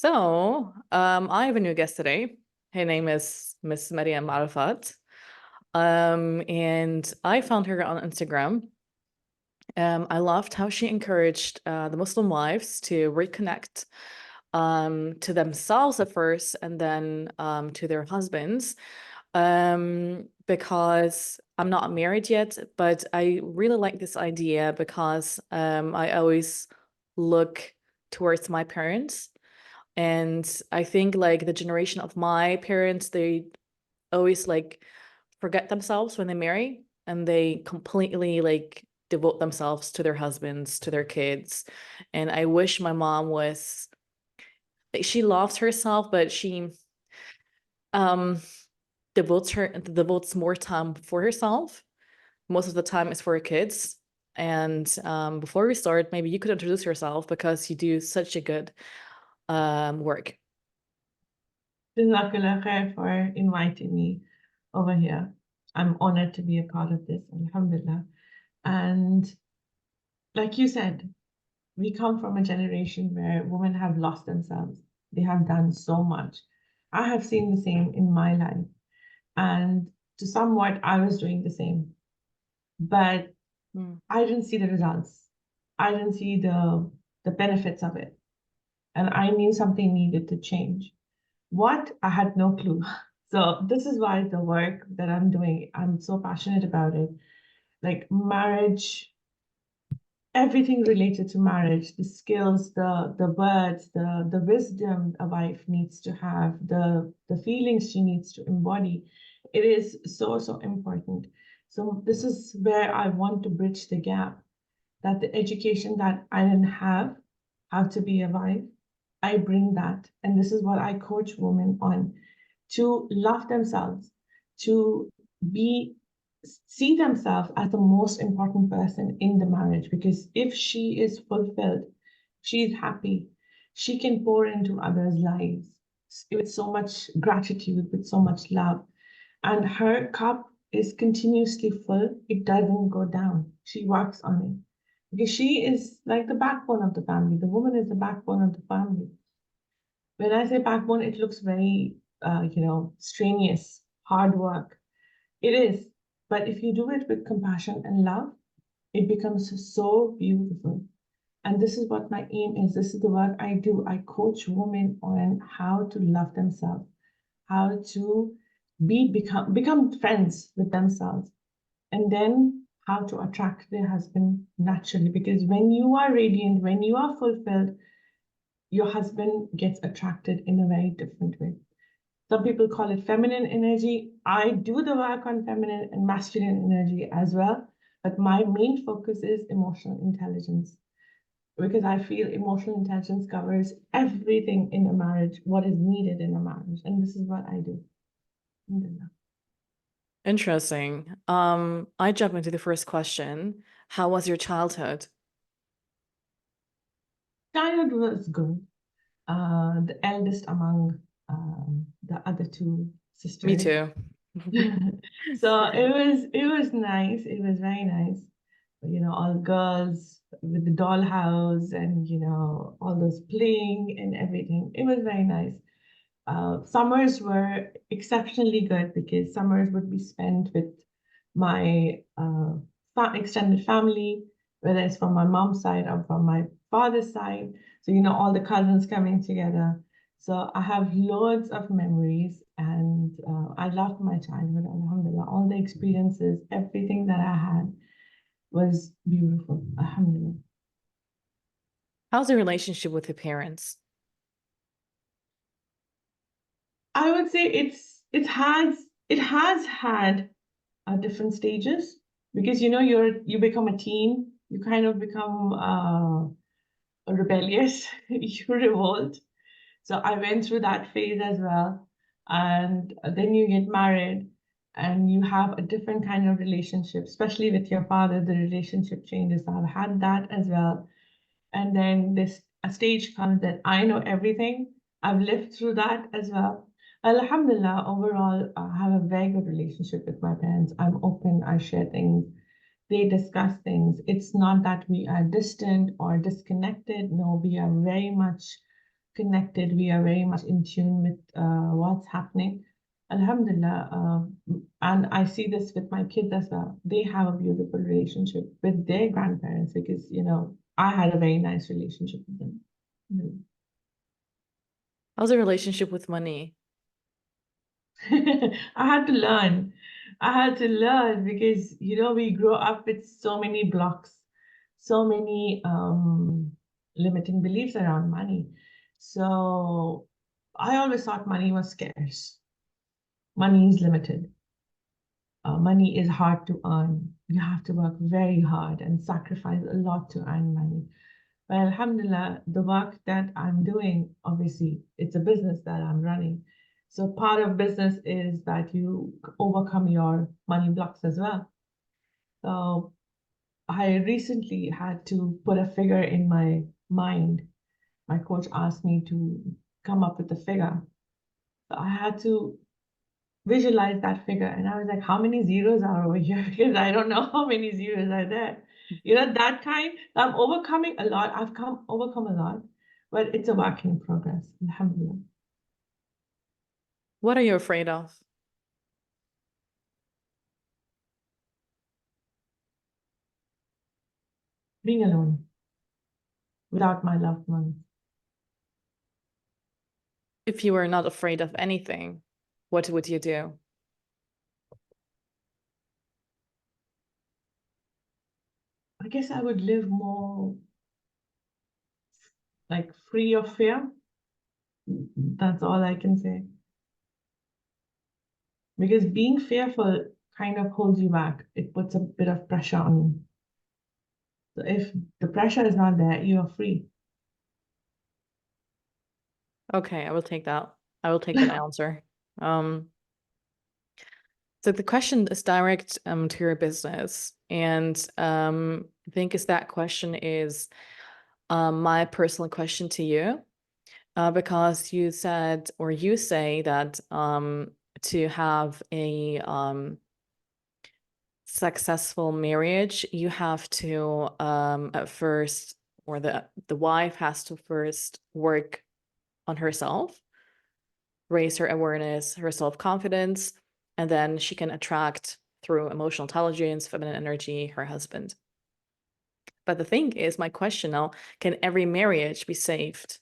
I have a new guest today. Her name is Miss Mariam Arafat. And I found her on Instagram. I loved how she encouraged the Muslim wives to reconnect to themselves at first and then to their husbands. Because I'm not married yet, but I really like this idea because I always look towards my parents. And I think like the generation of my parents, they always like forget themselves when they marry and they completely like devote themselves to their husbands, to their kids. And I wish my mom was like, she loves herself, but she um devotes more time for herself. Most of the time is for her kids. And before we start, maybe you could introduce yourself because you do such a good work. Jazakallah khair for inviting me over here. I'm honored to be a part of this, alhamdulillah. And like you said, we come from a generation where women have lost themselves. They have done so much. I have seen the same in my life. And to somewhat, I was doing the same. But Mm. I didn't see the results. I didn't see the benefits of it. And I knew something needed to change. What? I had no clue. So this is why the work that I'm doing, I'm so passionate about it. Like marriage, everything related to marriage, the skills, the words, the wisdom a wife needs to have, the feelings she needs to embody. It is so important. So this is where I want to bridge the gap, that the education that I didn't have, how to be a wife, I bring that. And this is what I coach women on, to love themselves, to be see themselves as the most important person in the marriage. Because if she is fulfilled, she is happy, she can pour into others' lives with so much gratitude, with so much love. And her cup is continuously full, it doesn't go down. She works on it because she is like the backbone of the family. The woman is the backbone of the family. When I say backbone, it looks very, strenuous, hard work. It is. But if you do it with compassion and love, it becomes so beautiful. And this is what my aim is. This is the work I do. I coach women on how to love themselves, how to become friends with themselves, and then how to attract their husband naturally. Because when you are radiant, when you are fulfilled, your husband gets attracted in a very different way. Some people call it feminine energy. I do the work on feminine and masculine energy as well, but my main focus is emotional intelligence, because I feel emotional intelligence covers everything in a marriage, what is needed in a marriage, and this is what I do. Interesting. I jump into the first question. How was your childhood? Childhood was good. The eldest among the other two Me sisters. too. So it was nice. It was very nice. All girls with the dollhouse and all those playing and everything. It was very nice. Summers were exceptionally good because summers would be spent with my extended family, whether it's from my mom's side or from my father's side. So, all the cousins coming together. So I have loads of memories, and I loved my childhood, alhamdulillah. All the experiences, everything that I had was beautiful, alhamdulillah. How's the relationship with your parents? I would say it has had different stages, because you become a teen, you kind of become rebellious, you revolt. So I went through that phase as well, and then you get married and you have a different kind of relationship, especially with your father. The relationship changes. So I've had that as well, and then this a stage comes that I know everything. I've lived through that as well. Alhamdulillah, overall, I have a very good relationship with my parents. I'm open, I share things, they discuss things. It's not that we are distant or disconnected. No, we are very much connected. We are very much in tune with what's happening. Alhamdulillah. And I see this with my kids as well. They have a beautiful relationship with their grandparents because, I had a very nice relationship with them. How's the relationship with money? I had to learn. I had to learn because, we grow up with so many blocks, so many limiting beliefs around money. So I always thought money was scarce. Money is limited. Money is hard to earn. You have to work very hard and sacrifice a lot to earn money. But alhamdulillah, the work that I'm doing, obviously, it's a business that I'm running. So part of business is that you overcome your money blocks as well. So I recently had to put a figure in my mind. My coach asked me to come up with a figure. So I had to visualize that figure. And I was like, how many zeros are over here? Because I don't know how many zeros are there. That kind, I'm overcoming a lot. I've overcome a lot, but it's a work in progress. Alhamdulillah. What are you afraid of? Being alone without my loved ones. If you were not afraid of anything, what would you do? I guess I would live more like free of fear. That's all I can say. Because being fearful kind of holds you back. It puts a bit of pressure on you. So if the pressure is not there, you are free. Okay, I will take that. I will take that answer. So the question is direct to your business, and I think that question is my personal question to you, because you said, or you say that to have a successful marriage, you have to at first, or the wife has to first work on herself, raise her awareness, her self-confidence, and then she can attract through emotional intelligence, feminine energy, her husband. But the thing is, my question now, can every marriage be saved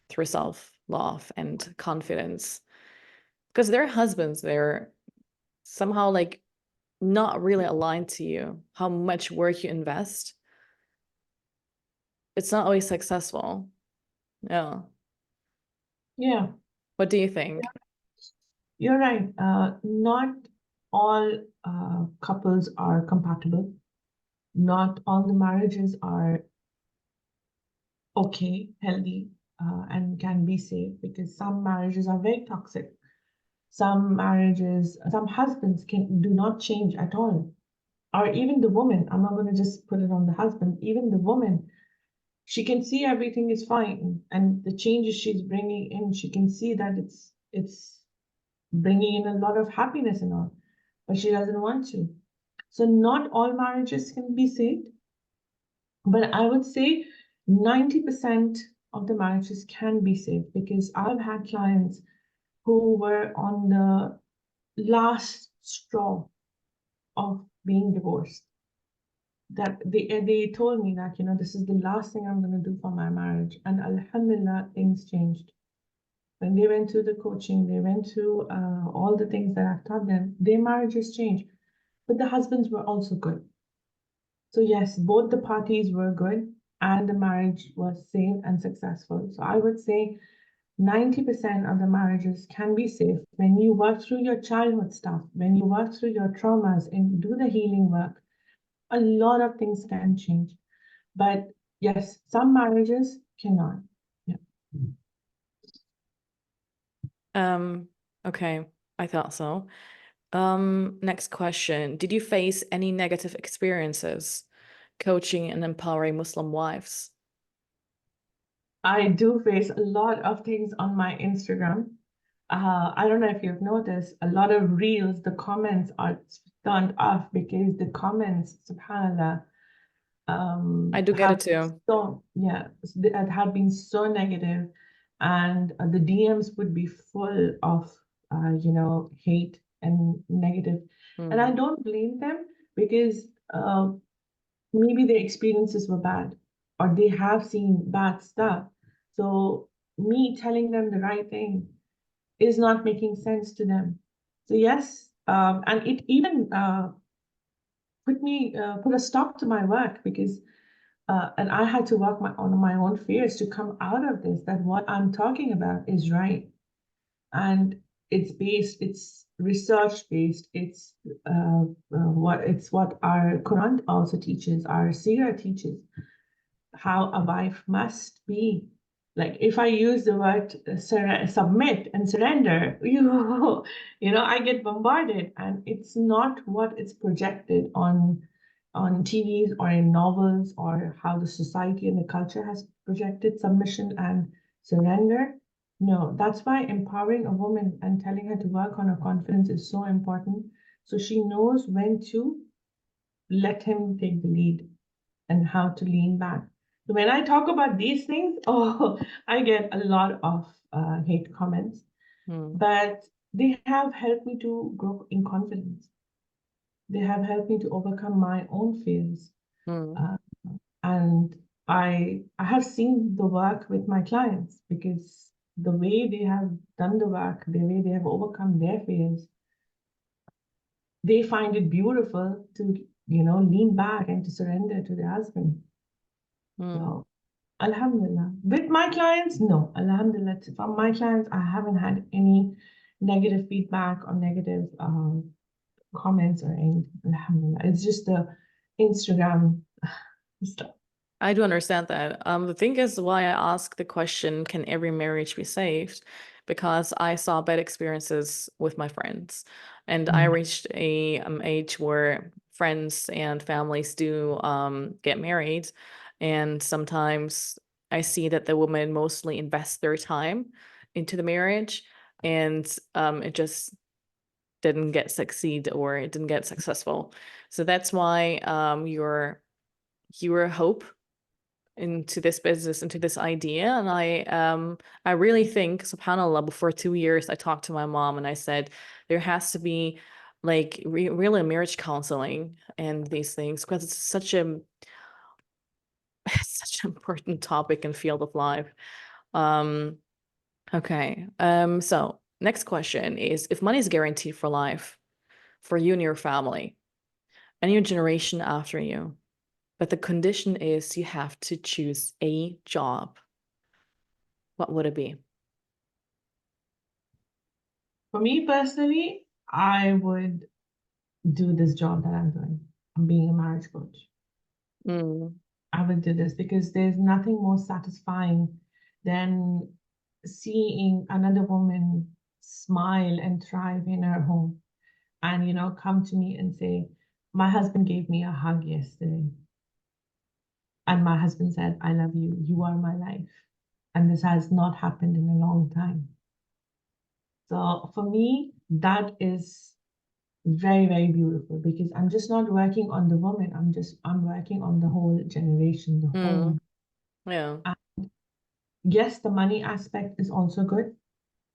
through self-love and confidence? Because their husbands, they're somehow like not really aligned to you, how much work you invest. It's not always successful. Yeah. Yeah, What do you think? you're right. Not all couples are compatible. Not all the marriages are okay, healthy, and can be safe because some marriages are very toxic. Some husbands do not change at all. Or even the woman, I'm not going to just put it on the husband, even the woman, she can see everything is fine and the changes she's bringing in, she can see that it's bringing in a lot of happiness and all, but she doesn't want to. So not all marriages can be saved, but I would say 90% of the marriages can be saved because I've had clients who were on the last straw of being divorced. That they told me that, this is the last thing I'm going to do for my marriage. And alhamdulillah, things changed. When they went through the coaching, they went through all the things that I've taught them, their marriages changed. But the husbands were also good. So yes, both the parties were good and the marriage was safe and successful. So I would say 90% of the marriages can be safe when you work through your childhood stuff, when you work through your traumas and do the healing work. A lot of things can change. But yes, some marriages cannot. Yeah. Okay, I thought so. Next question. Did you face any negative experiences coaching and empowering Muslim wives? I do face a lot of things on my Instagram. I don't know if you've noticed, a lot of reels, the comments are turned off because the comments, subhanAllah, I do get it have too. have been so negative. and the DMs would be full of, hate and negative. And I Mm, don't blame them because maybe their experiences were bad or they have seen bad stuff. So me telling them the right thing is not making sense to them. So yes, and it even put a stop to my work because and I had to work on my own fears to come out of this, that what I'm talking about is right. And it's research based, it's what our Quran also teaches, our Seerah teaches, how a wife must be. Like if I use the word submit and surrender, I get bombarded, and it's not what it's projected on TVs or in novels, or how the society and the culture has projected submission and surrender. No, that's why empowering a woman and telling her to work on her confidence is so important. So she knows when to let him take the lead and how to lean back. So when I talk about these things, oh, I get a lot of hate comments, mm, but they have helped me to grow in confidence. They have helped me to overcome my own fears. mm, Uh, and I have seen the work with my clients because the way they have done the work, the way they have overcome their fears, they find it beautiful to, lean back and to surrender to their husband. mm. So Alhamdulillah. With my clients, no. Alhamdulillah. From my clients, I haven't had any negative feedback or negative comments or anything. Alhamdulillah. It's just the Instagram stuff. I do understand that. The thing is why I ask the question, can every marriage be saved? Because I saw bad experiences with my friends, and I Mm. reached a age where friends and families do get married, and sometimes I see that the women mostly invest their time into the marriage, and it just didn't get succeed or it didn't get successful. So that's why your hope into this business, into this idea. And I really think, subhanAllah, before 2 years, I talked to my mom and I said, there has to be like really marriage counseling and these things because it's such a it's such an important topic and field of life. Um, okay. So next question is if money is guaranteed for life for you and your family and your generation after you, but the condition is you have to choose a job, what would it be? For me personally, I would do this job that I'm doing. I'm being a marriage coach. Mm, I would do this because there's nothing more satisfying than seeing another woman smile and thrive in her home and come to me and say, my husband gave me a hug yesterday, and my husband said, I love you, you are my life, and this has not happened in a long time. So for me, that is very, very beautiful because I'm just not working on the woman, I'm working on the whole generation, the mm, home. yeah. And yes, the money aspect is also good,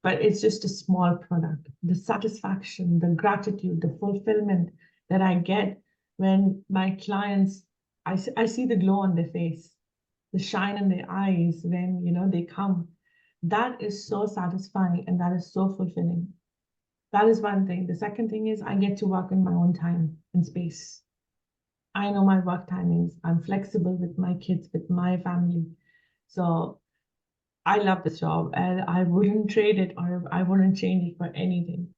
but it's just a small product. The satisfaction, the gratitude, the fulfillment that I get when my clients, I see the glow on their face, the shine in their eyes when they come. That is so satisfying and that is so fulfilling. That is one thing. The second thing is I get to work in my own time and space. I know my work timings. I'm flexible with my kids, with my family. So I love this job and I wouldn't trade it or I wouldn't change it for anything.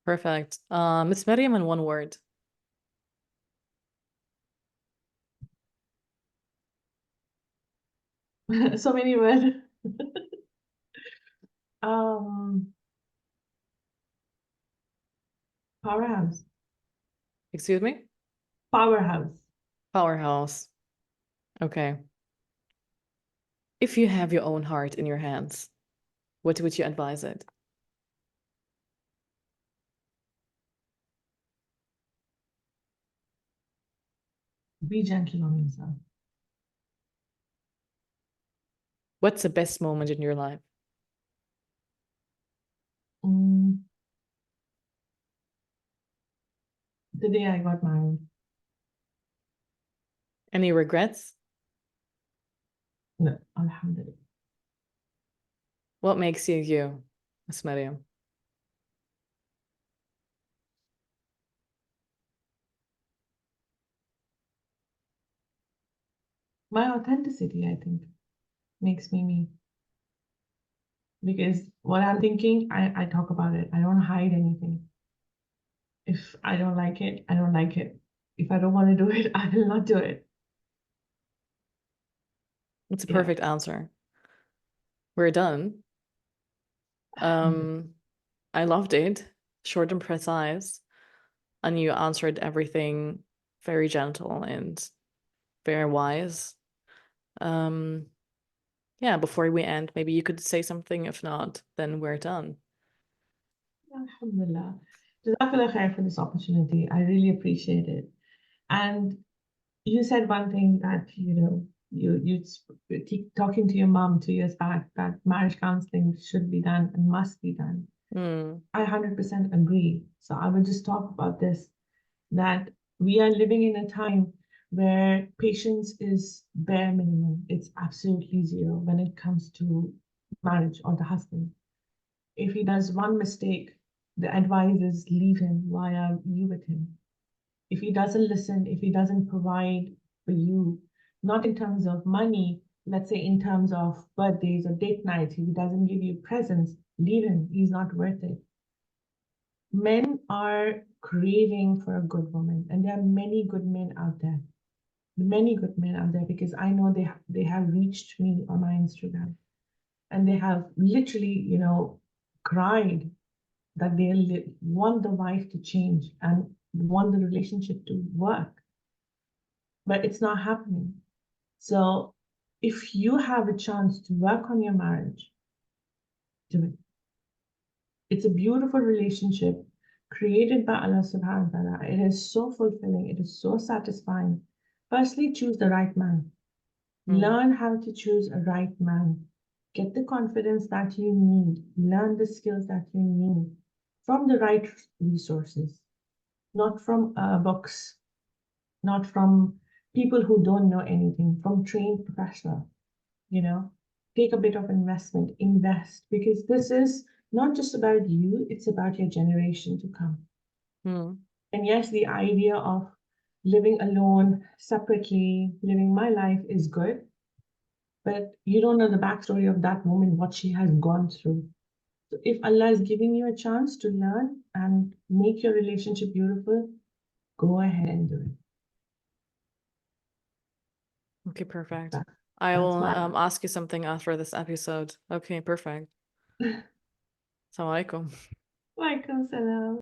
Perfect. Miss Mariam in one word. So many words. um, Powerhouse. Excuse me? Powerhouse. Powerhouse. Okay. If you have your own heart in your hands, what would you advise it? Be gentle on yourself. What's the best moment in your life? Mm, the day I got married. Any regrets? No, alhamdulillah. What makes you you, Miss Mariam? My authenticity, I think, makes me me. Because what I'm thinking, I talk about it. I don't hide anything. If I don't like it, I don't like it. If I don't want to do it, I will not do it. It's a Yeah. perfect answer. We're done. Alhamdulillah. I loved it. Short and precise. And you answered everything very gentle and very wise. Um, yeah, before we end, maybe you could say something. If not, then we're done. Alhamdulillah. Jazakallah khair for this opportunity. I really appreciate it. And you said one thing that, talking to your mom 2 years back that marriage counseling should be done and must be done. Mm, I 100% agree. So I will just talk about this, that we are living in a time where patience is bare minimum. It's absolutely zero when it comes to marriage or the husband. If he does one mistake, the advice is leave him. Why are you with him? If he doesn't listen, if he doesn't provide for you, not in terms of money, let's say in terms of birthdays or date nights, if he doesn't give you presents, leave him. He's not worth it. Men are craving for a good woman, and there are many good men out there. Many good men out there, because I know they have reached me on my Instagram, and they have literally, cried that they want the wife to change and want the relationship to work, but it's not happening. So if you have a chance to work on your marriage, do it. It's a beautiful relationship created by Allah subhanahu wa ta'ala. It is so fulfilling, it is so satisfying. Firstly, choose the right man. mm, Learn how to choose a right man. Get the confidence that you need. Learn the skills that you need from the right resources, not from books, not from people who don't know anything, from trained professional, you know. Take a bit of investment, invest, because this is not just about you, it's about your generation to come. mm, And yes, the idea of living alone, separately, living my life is good, but you don't know the backstory of that woman, what she has gone through. So if Allah is giving you a chance to learn and make your relationship beautiful, go ahead and do it. okay, perfect. That, I that's will my ask you something after this episode. Okay, perfect. Assalamu alaikum. Welcome, Salam.